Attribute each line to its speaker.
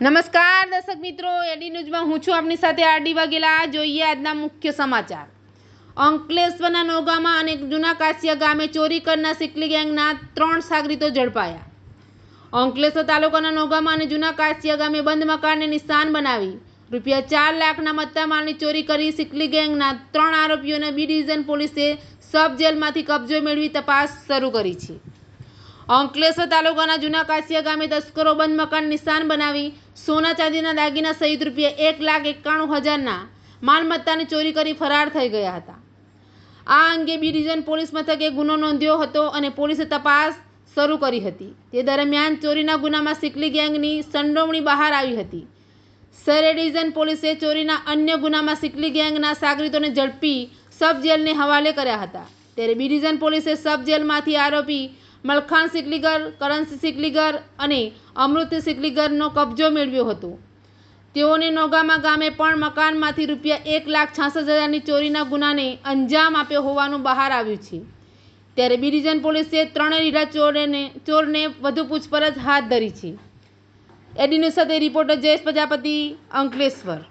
Speaker 1: નમસ્કાર દર્શક મિત્રો, એડી ન્યૂઝમાં હું છું આપની સાથે આરડી વાઘેલા। જોઈએ આજના મુખ્ય સમાચાર। અંકલેશ્વરના નોગામા અને જૂના કાસિયા ગામે ચોરી કરનાર સિકલી ગેંગના 3 સાગરીતો ઝડપાયા। અંકલેશ્વર તાલુકાના નોગામા અને જૂના કાસિયા ગામે બંધ મકાનને નિશાન બનાવી રૂપિયા 4 લાખના મત્તામાલની ચોરી કરી સિકલી ગેંગના 3 આરોપીઓને બી ડિવિઝન પોલીસે સબ જેલમાંથી કબજો મેળવી તપાસ શરૂ કરી છે। અંકલેશ્વર તાલુકાના જૂના કાસિયા ગામે તસ્કરો બંધ મકાન નિશાન બનાવી સોના ચાંદીના દાગીના સહિત રૂપિયા 1,91,000ના માલમત્તાની ચોરી કરી ફરાર થઈ ગયા હતા। આ અંગે બી ડિવિઝન પોલીસ મથકે ગુનો નોંધ્યો હતો અને પોલીસે તપાસ શરૂ કરી હતી। તે દરમિયાન ચોરીના ગુનામાં સિકલી ગેંગની સંડોવણી બહાર આવી હતી। શહેર ડિવિઝન પોલીસે ચોરીના અન્ય ગુનામાં સિકલી ગેંગના સાગરીતોને ઝડપી સબ જેલને હવાલે કર્યા હતા। ત્યારે બી ડિવિઝન પોલીસે સબ જેલમાંથી આરોપી મલખાન સિકલીગર, કરણસિંહ સિકલીગર અને અમૃત સિકલીગરનો કબજો મેળવ્યો હતો। તેઓને નોગામા ગામે પણ મકાનમાંથી રૂપિયા 1,66,000ની ચોરીના ગુનાને અંજામ આપ્યો હોવાનું બહાર આવ્યું છે। ત્યારે બી ડિવિઝન પોલીસે ત્રણેય રીઢા ચોરને વધુ પૂછપરછ હાથ ધરી છે। એડી ન્યૂઝ સાથે રિપોર્ટર જયેશ પ્રજાપતિ, અંકલેશ્વર।